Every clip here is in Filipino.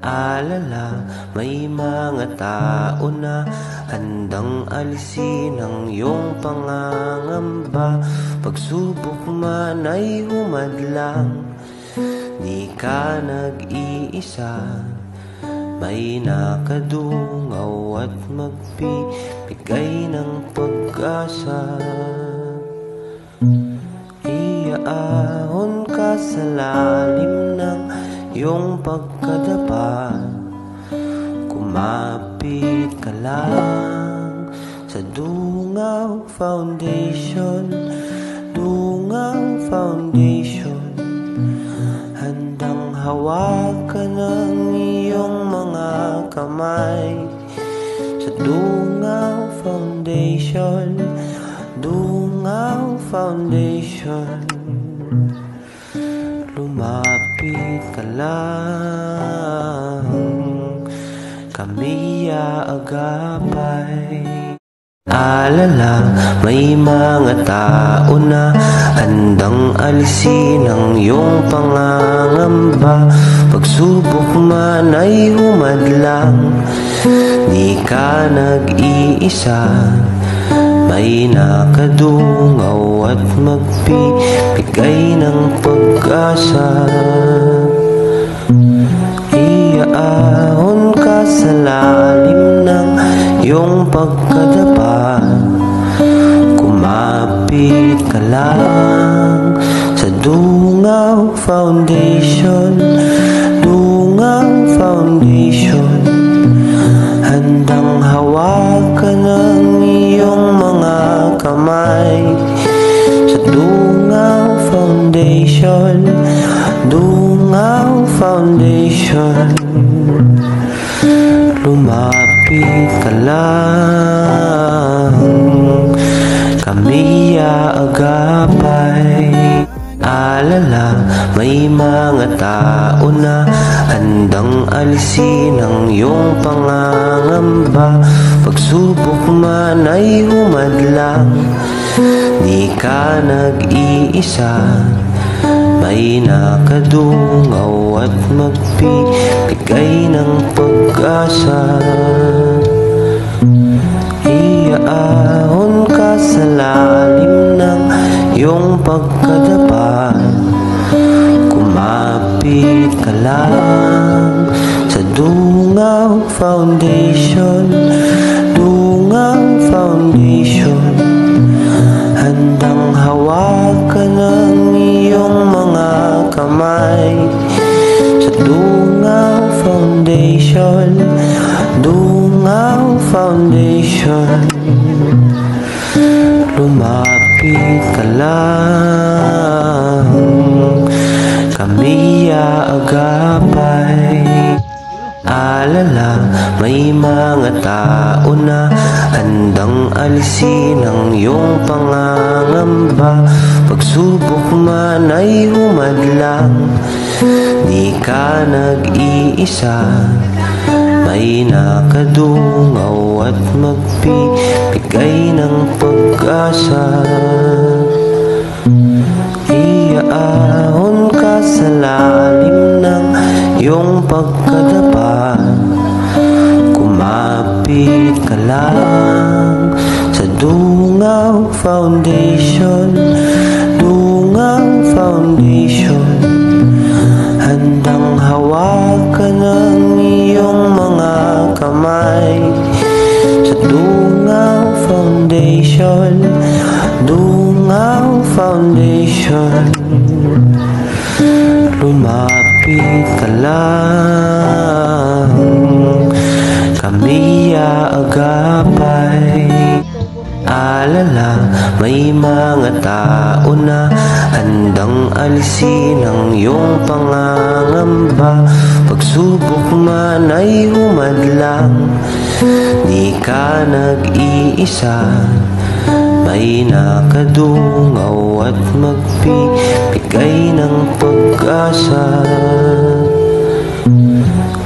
Alala, may mga tao na handang alisin ang iyong pangangamba. Pagsubok man ay humadlang, di ka nag-iisa. May nakadungaw at magbibigay ng pag-asa. Iaahon ka sa lalim ng iyong pagkadapa. Kumapit ka lang sa Dungaw Foundation. Dungaw Foundation, handang hawakan ang iyong mga kamay. Sa Dungaw Foundation, Dungaw Foundation, lumapit ka lang, kami aagapay. Alala, may mga tao na handang alisin ang iyong pangangamba. Pagsubok man ay humadlang, di ka nag-iisa. May nakadungaw at magbibigay ng pag-asa. Iaahon ka sa lalim ng iyong pagkadapa. Kumapit ka lang sa Dungaw Foundation. Dungaw Foundation, handang hawakan ang iyong mga kamay. Sa Dungaw Foundation, Dungaw Foundation, lumapit ka lang, kami aagapay. Alala, may mga tao na handang alisin ang iyong pangangamba. Pagsubok man ay humadlang, di ka nag-iisa. May nakadungaw at magbibigay ng pag-asa. Iaahon ka sa lalim ng iyong pagkadapa. Kumapit ka lang sa Dungaw Foundation. Dungaw Foundation, handang hawakan ang iyong mga kamay. Sa Dungaw Foundation, Dungaw Foundation, lumapit ka lang, kami aagapay. Alala, may mga tao na handang alisin ang iyong pangangamba. Pagsubok man ay humadlang, di ka nag-iisa. May nakadungaw at magbibigay ng pag-asa. Iaahon ka sa lalim ng iyong pagkadapa. Kumapit ka lang sa Dungaw Foundation. Dungaw Foundation, handang hawakan ang iyong mga kamay. Sa Dungaw Foundation, Dungaw Foundation, lumapit ka lang, kami aagapay. Alala, may mga tao na handang alisin ang iyong pangangamba. Pagsubok man ay humadlang, di ka nag-iisa. May nakadungaw at magbibigay ng pag-asa.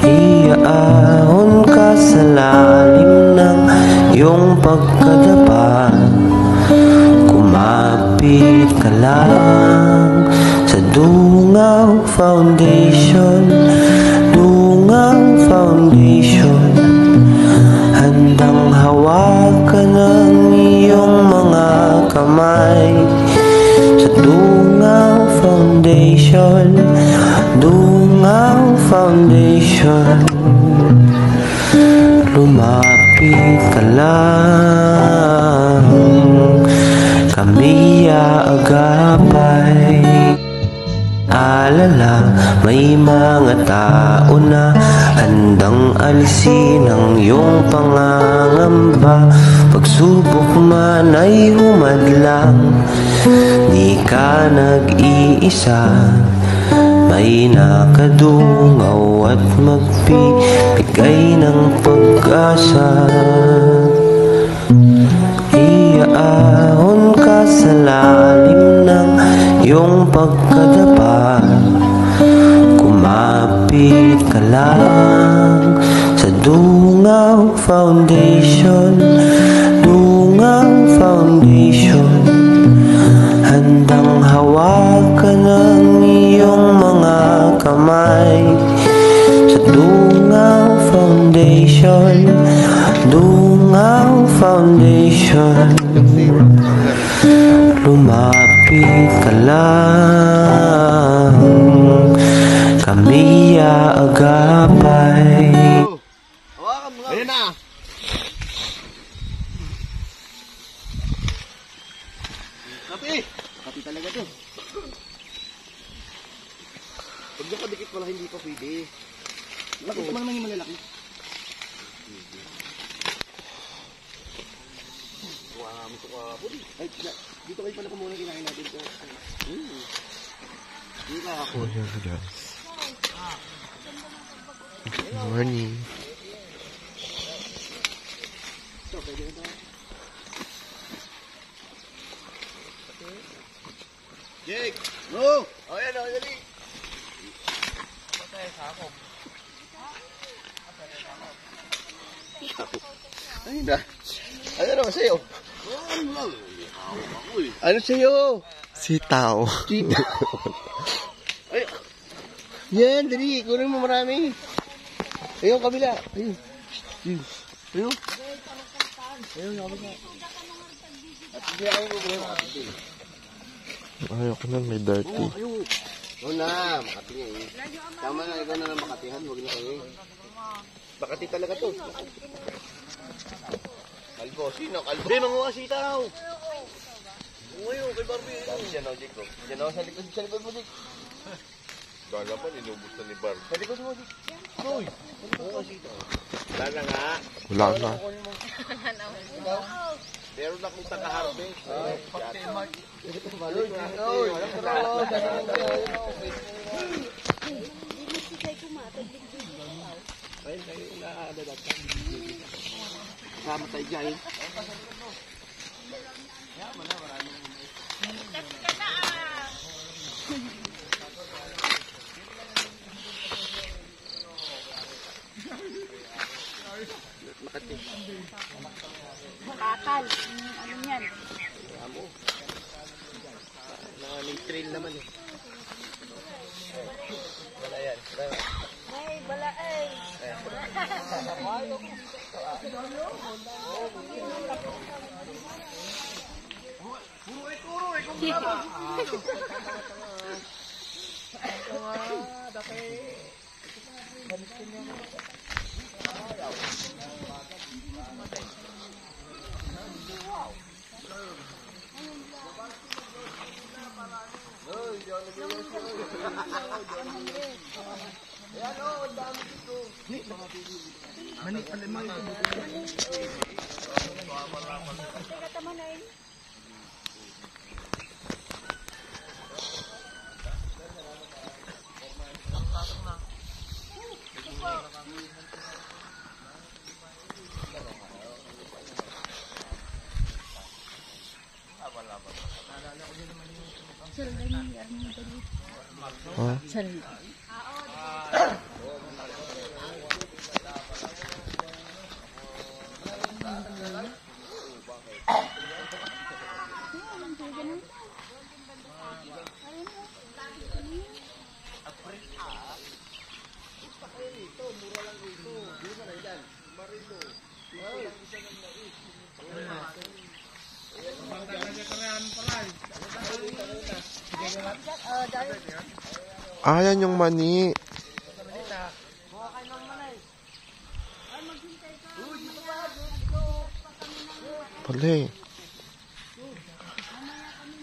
Iaahon ka sa lalim ng iyong pagkadapa. Kumapit ka lang sa Dungaw Foundation. Dungaw foundation. Lumapit ka lang, kami aagapay. Alala, may mga tao na handang alisin ang iyong pangangamba. Pagsubok man ay humadlang, di ka nag-iisa. May nakadungaw at magbibigay ng pag-asa. Iaahon ka sa lalim ng iyong pagkadapa. Kumapit ka lang sa Dungaw Foundation. Dungaw Foundation, handang hawakan ng iyong mga kamay. Sa Dungaw Foundation, Dungaw Foundation, lumapit ka lang, kami aagapay. Ayun na! Kapi! Kapi talaga to. Pag nakadikit pala hindi pa pwede. Laki pa naman yung malalaki. Ito ka po. Ay, dito kayo pala muna kinain natin ito. Dito ka ako. Good morning. Jake! No! O yan o, dali! Patay sa ako. Ay na. Ano naman sa'yo? Ano sa'yo? Sitaw. Ay, yan, dali. Kunin mo marami. Ayun, kabila. Ayun. Ayun. Ayun, kabila. At hindi ako problema. Ayoko na, may dirty. Ayun. Oo na, Makati nga eh. Tama na, ikaw na lang Makatihan. Huwag na kayo eh. Makati talaga to. Kalbo, sino? Kalbo. Hindi, manguha sitaw. Ngayon, kay Barbie. Diyan o, Dick. Diyan o, sa likod mo, Dick. Gala pa, inubos na ni Barb. Sa likod mo, Dick. Uy, manguha sitaw. Wala na nga. Wala na. Meron na kung taga-harvest. Pag-teamart. Sama tayo dyan. Makati. Kakal. Ano yan? Amo. May trail naman eh. Wala yan. Ay, bala ay. Ayan yung mani. Pala eh.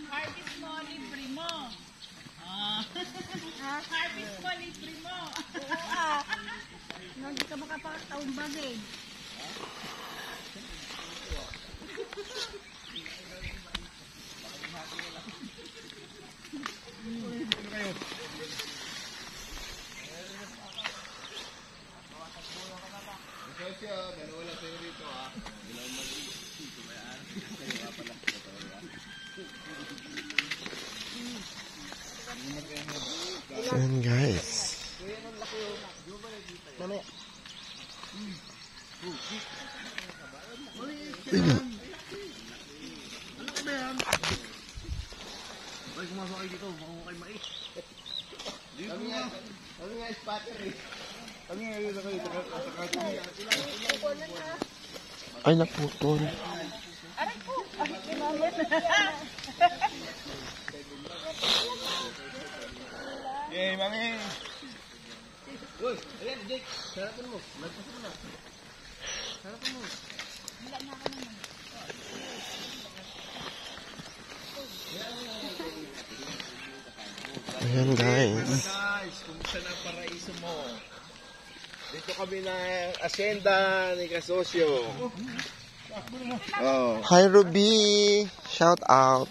Harvest mo, libre mo. Harvest mo, libre mo. Oo hindi ka makapakataumbag eh. So yun guys. Ay, naputol. Aray po. Yay, mami! Uy, ayan, Jake. Sarapan mo. Lagpasan mo na. Sarapan mo. Ayan guys. Guys, kumusta na ang paraiso mo? Dito kami na asyenda ni Kasosyo. Oh. Hi Ruby! Shout out!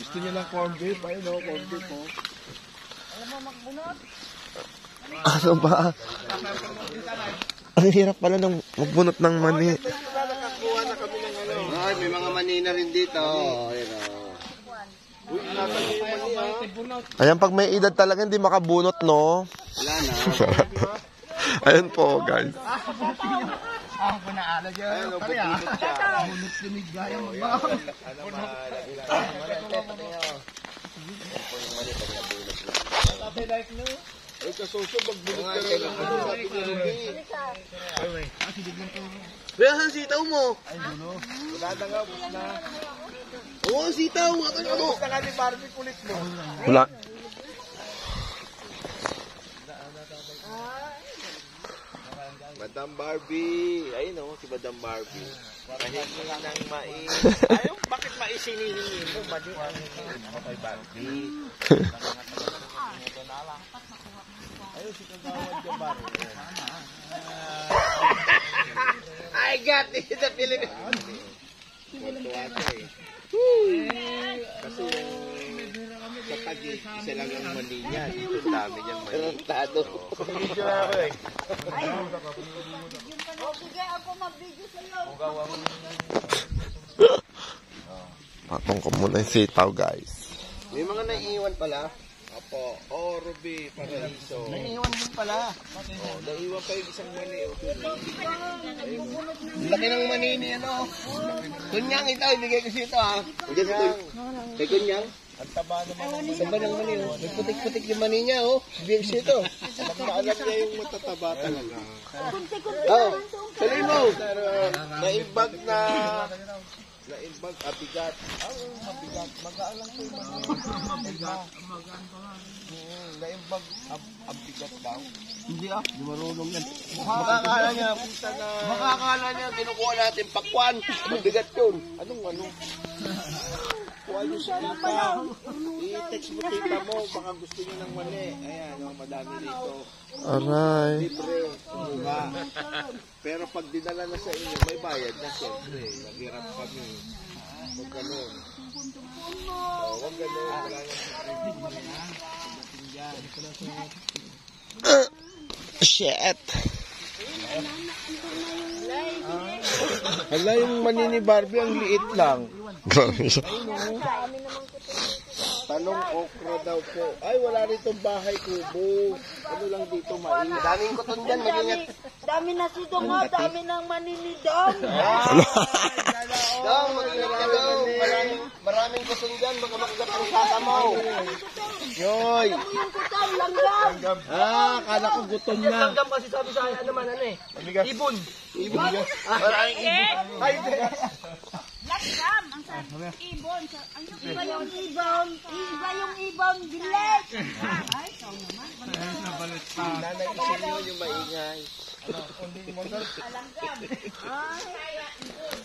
Gusto niyo lang corn beef? Ayun o, corn beef po. Ano ba? Ang hirap pala ng magbunot ng mani. Nakakuha na kami ng ano. Ay, may mga manina rin dito. Ayun o. Uy, natin yung mani ha. Ayan, pag may edad talaga hindi makabunot, no? Wala na. Ayan po, guys. Ayun o, pagpunot siya. Uy, Kasosyo, magbunot ka rin ng ano. Sabi ko, Ruby. Kaya saan sitaw mo? Wala na nga, bus na. Oo, sitaw. Ano? Bus na nga ni Barbie, kulit mo. Wala. Madam Barbie. Ayun o, si Madam Barbie. Mahingi ng mais. Ayaw, bakit mais hinihingi mo? Madi ang hinihingi mo kay Barbie. Ayun, si Kagawad ka Barbie. I got it. The Philippines. Tuwa eh. Kasi sa Taguig, isa lang ang mani niya. Dito dami niyang mani. Tarantado. Video na ako eh. Yung panobigay ako mag-video sa'yo. Patong ko muna yung sitaw, guys. May mga naiiwan pala. Opo. Oh, Ruby, paraiso. Naiiwan din pala. Oh, naiwan pa yung isang mani. Laki ng manini, ano? Kunyang ito, ibigay ko ito ha. Kunyang. May kunyang. Ang taba naman. Taba ng mani, oh. May putik-putik yung mani niya, oh. Ibigay ko ito. Alam niya yung matataba talaga. Oh, tuloy mo. Naimbag na... Naimbag, abigat. Mabigat. Magaan lang po yung mabigat. Naimbag, abigat daw. Hindi ah, di marunong yan. Makakala niya, punta na... Makakala niya, kinukuha natin pakwan. Mabigat yun. Anong ano? Kuha niyo sa tita. I-text mo tita mo, baka gusto niyo ng mali. Ayan, oh, madami dito. Aray. Libre. Diba? Pero pag dinala na sa inyo, may bayad na siyempre. Naghirap kami. Huwag ganun. Huwag ganun. Wala nang Shit. Hala, yung mani ni Barbie, ang liit lang. Tanong okra daw po. Ay, wala ritong bahay kubo. Ano lang dito, mainit. Daming kuton dyan, mag-ingat. Dami na si Dongo, dami ng maninidong. Dong, mag-ingat ka daw. Maraming kuton dyan, baka makagat ang saka mo. Yoy! Yung kutan, langgam. Ah, kala ko gutom na. Langgam kasi sabi sa akin naman, ano eh. Ibon. Maraming ibon. Ay, hindi. Langgam. Ang sa ibon. Iba yung ibon. Iba yung ibon. Bilet. Ay, ikaw naman. Nanay isin yun yung maingay. Alanggam. Ay, kaya, ikon.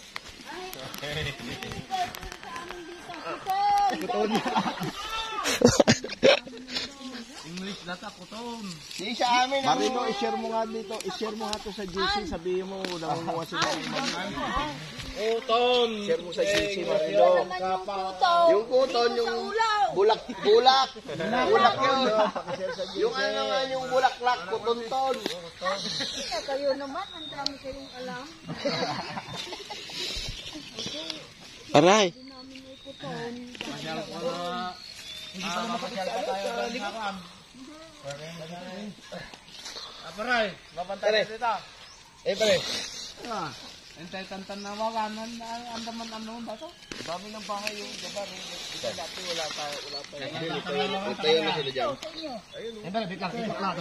Ay, ikon. Sa amin dito. Ikon. Di sa amin. Marino, i-share mo nga dito. I-share mo nga to sa GC. Sabihin mo, nangunguha sila ng mga. Kuton! Share mo sa GC, Marino. Yung kuton. Yung kuton, yung bulak. Bulak yun. Yung ano nga, yung bulaklak, kutonton. Kayo naman, ang dami kayong alam. Aray! Hindi namin may kuton. Paray, mapantay dito. Pare. Entay tantan na wagan ang daman ano dato. Dami ng bahay yung gabar. Dati wala pa. Tayo na sila dyan. Entay biglang ipak lang.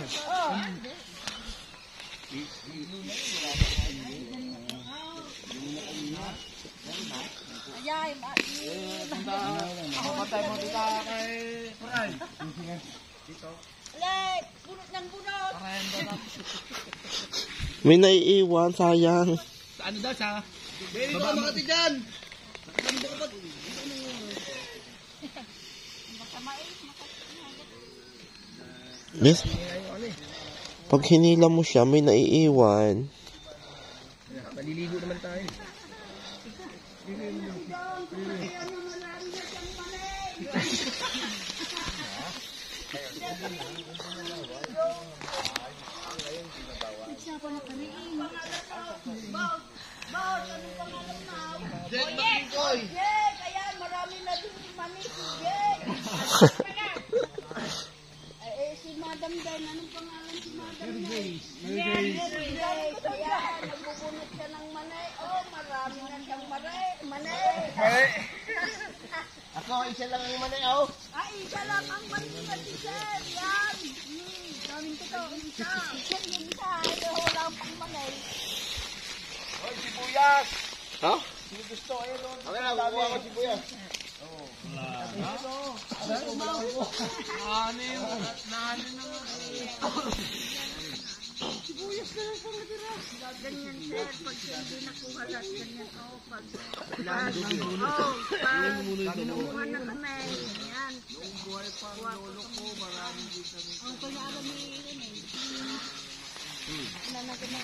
Ayay, Patay mo dito kay Paray. alay, bunot ng bunot. May naiiwan, sayang. Ano daw sa? Dito ka makati dyan. Yes. Pag hinila mo siya, may naiiwan. Maliligo naman tayo. Yes, ayan, marami na din manis. Yes. Si Madam Dan, anong pangalan si Madam Dan? Yes, ayan, nagbubunot siya ng manay. Oh, marami na siyang manay. Ako, isa lang ang manay, oh. Ay, isa lang ang manay na si Sir. Yan. Daming totoo. Isa. Yung isa, wala pang manay. Hoy, sibuyas. Ha? Sino gusto? Ayun, doon. Okay na, kukuha ko sibuyas. Sibuyas na lang pang natira. Ganyan, sir. Pag hindi nakuha lahat, ganyan. Oh, pag kinuha na kami. Ayan. Kuha ko. Ang kanya-alam ni Irene. Nanagin na.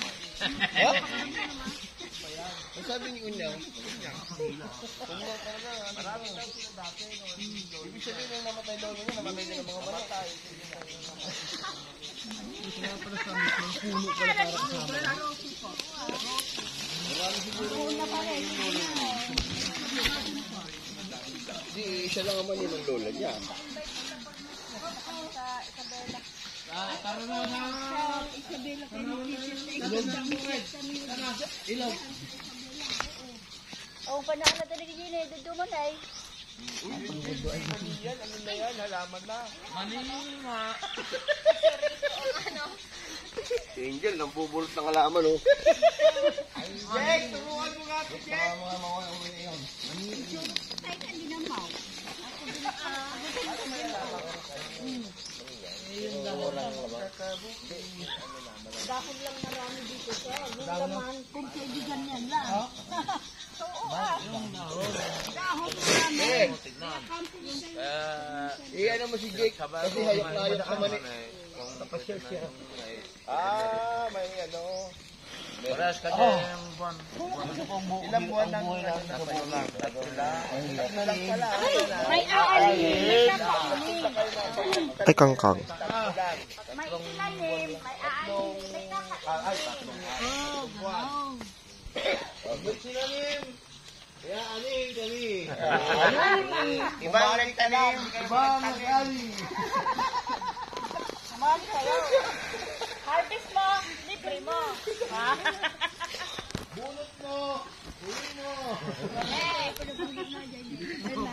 Ang sabi ni Unyang, ibig sabihin nang namatay daw niya, namatay din ang mga manatay. Di, siya lang naman yun ang lola niya. Oh, panahon na talaga yun eh. Duduman ay. Ano na yan, halaman na. Si Angel, nang pubulot ng halaman, oh. Jake, turuan mo nga ito, Jake. Ay, hindi na mau. Dahon lang marami dito siya. Yung laman, kung kaibigan yan lang. Oo, dahon marami. Iyan naman si Jake, kasi hayok na hayok naman eh. Napasyal siya. May ano. Paras ka dyan buwan. Ilang buwan lang. Tatlo lang pala. May aalim. Ay, kangkang. May ilalim. May aalim. May kakain. Oh, gano'n. Good sinanim. Kaya aning kami. Iba ang nagtanim. Iba ang nag-ali. Samahan kayo. Harvest mo, libre mo. Ha? Bunot mo. Huli mo. Eh, pinabunod na dyan.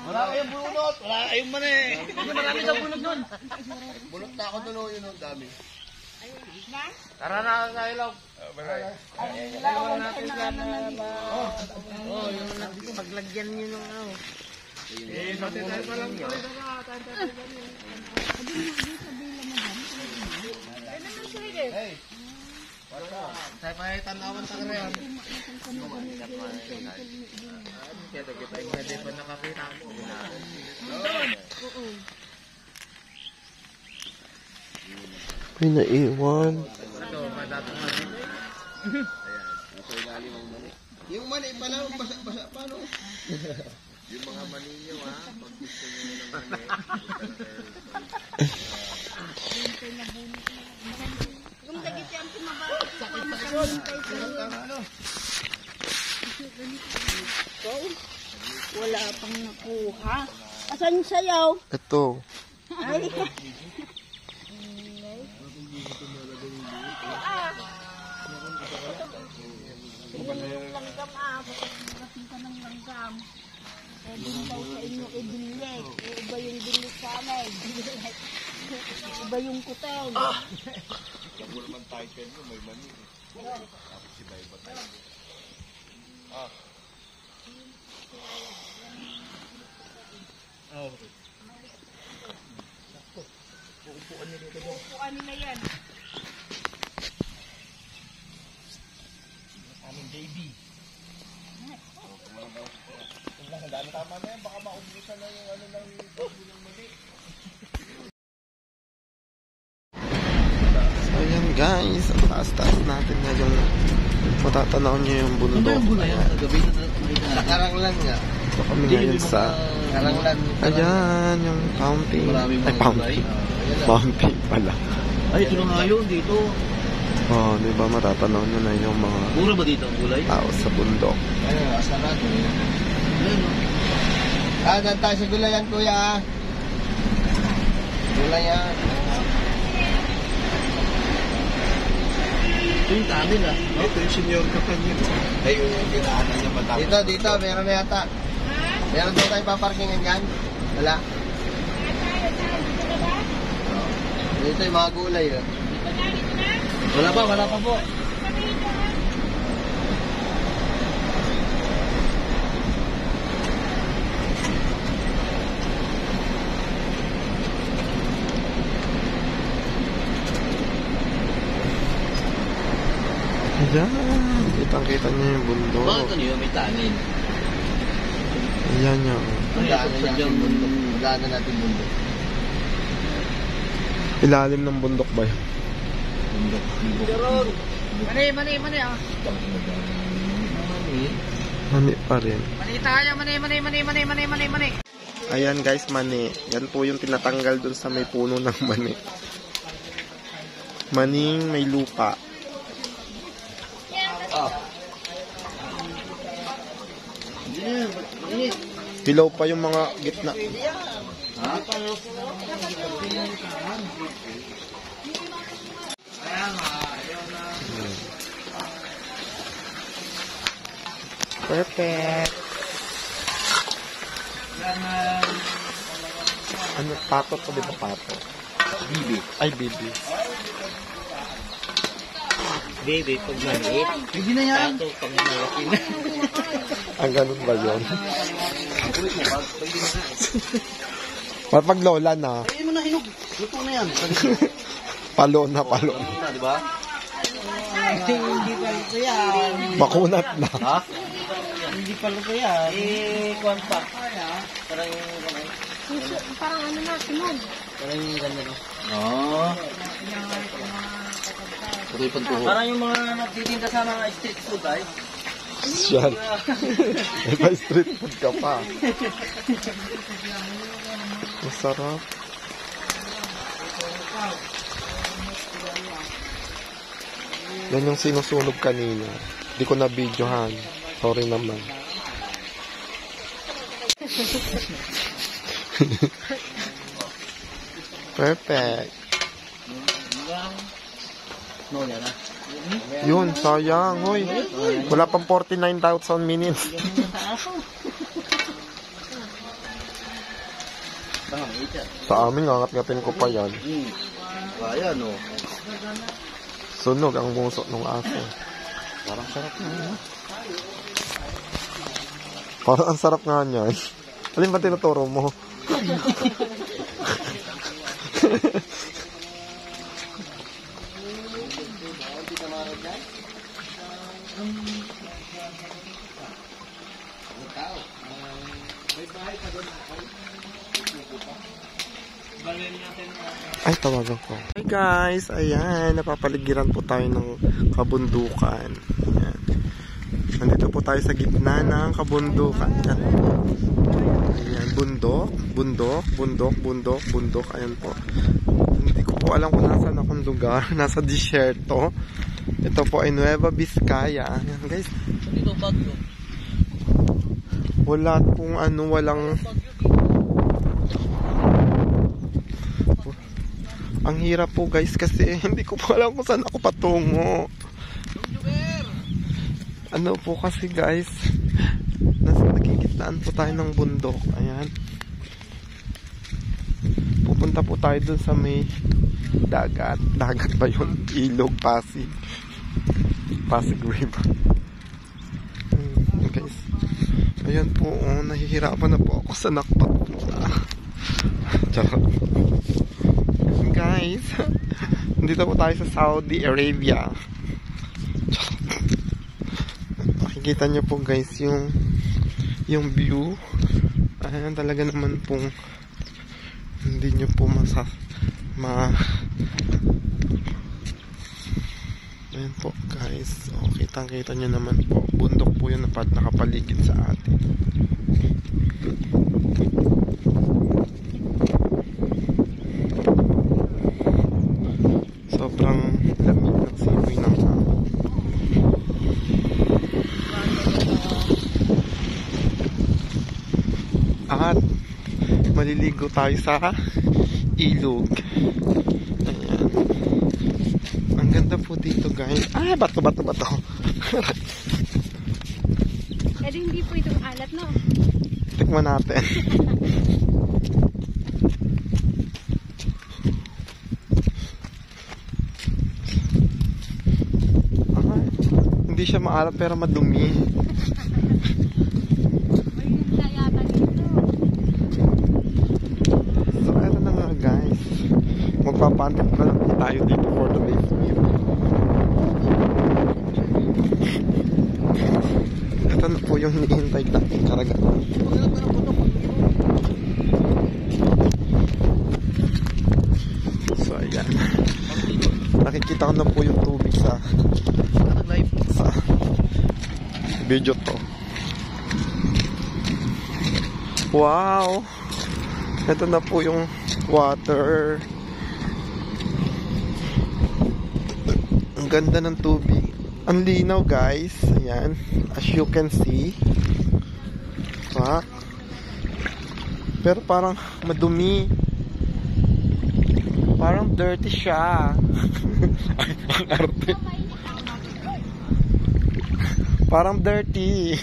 Wala kayong bunot. Wala kayong mani. Marami daw bunod doon. Bunot na ako doon. Yun ang dami. Tara na sa ilaw. Paglagyan niyo ng ano. Tayo pa lang. Tayo pa tanawan sa karayan. Kaya kita yung hindi pa nakakita ko. May naiwan. Ito, madatang na dito. Yung mani pa lang, basa-basa pa, no? Yung mga mani nyo, ha? Pag gusto nyo ng mani. Yung dagit yan tumabalik sa makalintay sa'yo. Wala pang nakuha. Asan yung sayaw? Ito. Ay. Yung langgam bakit ka ng langgam? Doon daw sa inyo ibilig. Iba yung bilig sa amin. Iba yung kutel. Kung naman title mo, may mani. Tapos iba-iba tayo. Upuan nila yan. So yan guys, ang taas-taas natin ngayon. Matatanaw nyo yung bundok. Nakarang lang nga. So kami ngayon sa... Nakarang lang. Ayan, yung fountain. Maraming Ay, mga fountain. gulay. Fountain pala. Ay, ito na nga yun dito. Oh, di ba matatanaw nyo na yung mga Mura ba dito ang gulay? tao sa bundok. Ayun, asa natin. Ayun, tayo sa gulayan, kuya. Gulayan. Ito yung tanin, ah. Ito yung senior kapatid. Ay, yung kinaanan niya matapos. Dito, meron na yata. Meron daw tayo paparkingan yan. Wala. Dito yung mga gulay, ah. Wala pa po. Ayan, kitang-kita nyo yung bundok. Bakit ano yun? May tanin. Ayan yung Magdaanan natin bundok. ilalim ng bundok ba yun? Mani ah. Mani pa rin. Mani tayo, mani. Ayan guys, mani. Yan po yung tinatanggal dun sa may puno ng mani. Maning may lupa. Dilaw pa yung mga gitna. Perfect. Ano, pato to, di ba pato? Bibi. Ay, bibi. Baby, pag maliit. Hindi na yan. Tato, pag malaki na. Ang ganun ba yun? Pag lola na. Ayun mo na hinog. Luto na yan. Palo na. Di ba? Hindi pa luto yan. Makunat na. Ha? Hindi pa luto yan. Kuwan pa. Parang Parang ano na, sunod. Parang yung ganda, no? Oo. Ito yung pagtuho. Parang yung mga nagtitinda sa mga street food, ay. Yan. May pa street food ka pa. Masarap. Yan yung sinusunog kanina. Hindi ko na videohan. Sorry naman. Perfect. No, yan na. Yun, sayang. Hoy. Wala pang 49,000 minutes. Baka may ita. Sa amin, ngangat-ngatin ko pa yan. Kaya, no? Sunog ang muso ng aso. Parang sarap na, no? Parang ang sarap nga niyan. Alin ba tinuturo mo? May bahay pa doon. Balin natin. Ay, tawagan ko. Hi guys, ayan, napapaligiran po tayo ng kabundukan. Ayan. Nandito po tayo sa gitna ng kabundukan. Ayan, bundok, bundok, bundok, bundok, bundok. Ayan po. Hindi ko po alam kung nasaan akong lugar. Nasa disyerto. Ito po ay Nueva Vizcaya. Ayan guys. Dito Bagyo. Wala pong ano, walang... Ang hirap po guys kasi hindi ko po alam kung saan ako patungo. Ano po kasi guys, nasa nagigitnaan po tayo ng bundok. Ayan. Pupunta po tayo dun sa may dagat. Dagat ba yun? Ilog, Pasig. Pasig River. Guys. Ayan po, oh, nahihirapan na po ako sa nakpapunta. Charot. Guys, dito po tayo sa Saudi Arabia. Makikita nyo po guys yung view. Ayan, talaga naman pong hindi nyo po ayan po guys. So, kitang kita nyo naman po, bundok po yun na nakapaligid sa atin. Sobrang lamig ng simoy ng hangin. At maliligo tayo sa ilog. Ayan. Ang ganda po dito guys. Ay, bato. Eh di hindi po itong alat, no? Tikman natin. Hindi siya maalat pero madumi. So eto na nga guys, magpapantip na lang tayo dito for today's video. Ito na po yung hinihintay natin karagatan. So ayan, nakikita ko na po yung tubig sa video to. Wow, ito na po yung water. Ang ganda ng tubig, ang linaw guys. Ayan, as you can see. Pero parang madumi, parang dirty siya. Ang arte. Parang dirty.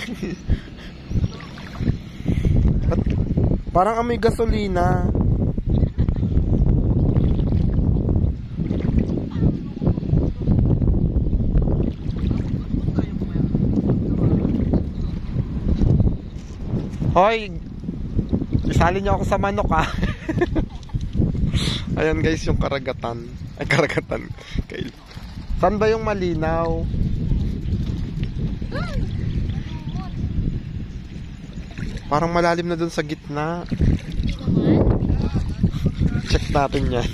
Parang amoy gasolina. Hoy, isali niyo ako sa manok ah. Ayan guys yung karagatan. Ay, karagatan. Saan ba yung malinaw? Parang malalim na dun sa gitna. Check natin yan.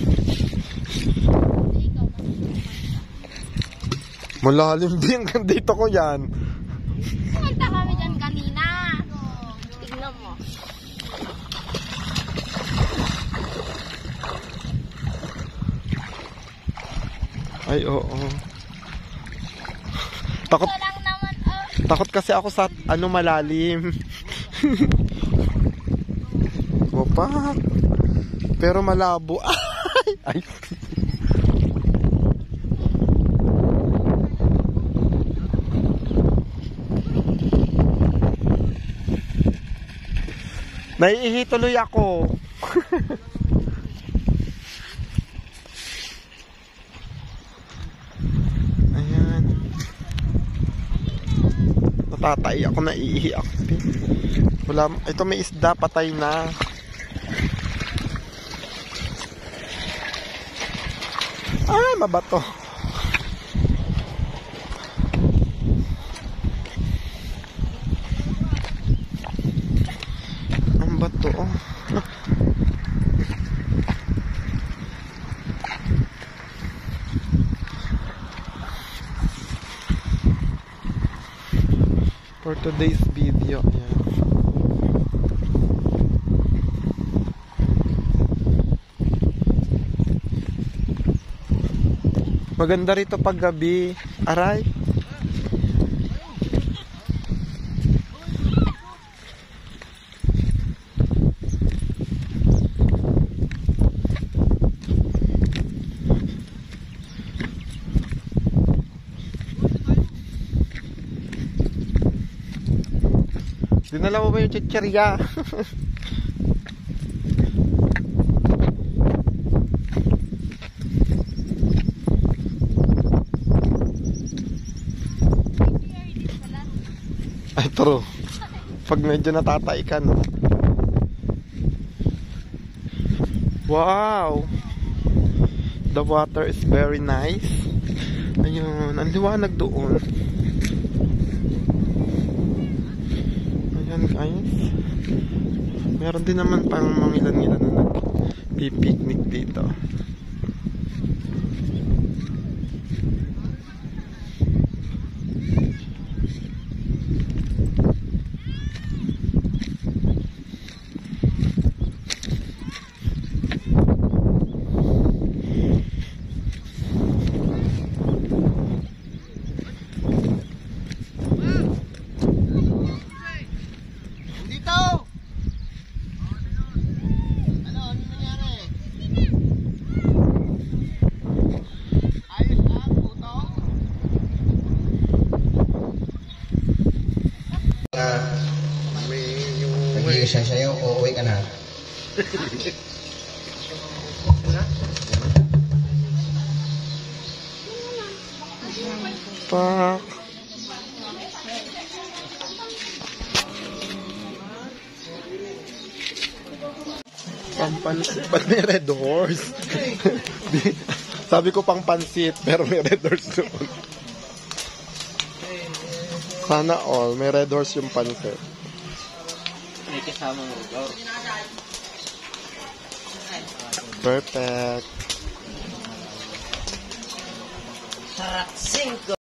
Malalim din. Dito ko yan. Pumunta kami dyan kanina. Tignan mo. Ay, oo. Takot. Takot kasi ako sa malalim. Opa. Pero malabo. Ay. Naiihi tuloy ako. Ayan. Natatay ako, naiihi ako. Wala, ito may isda, patay na. Ay, mabato. For today's video. Ayan. Maganda rito pag gabi. Aray. Dinala mo ba yung chichirya? Ay, true. Pag medyo natatay ka, no? Wow! The water is very nice. Ayun, ang liwanag doon. Ayan guys. Meron din naman pang mga ilan-ilan na nag-picnic dito. Nag-iisa sa'yo, uuwi ka na. Pak. Pampansit. Ba't may red horse? Sabi ko pang pansit, pero may red horse doon. Sana all, may red horse yung pansit. May kasama mo. Perfect. Sarap 5.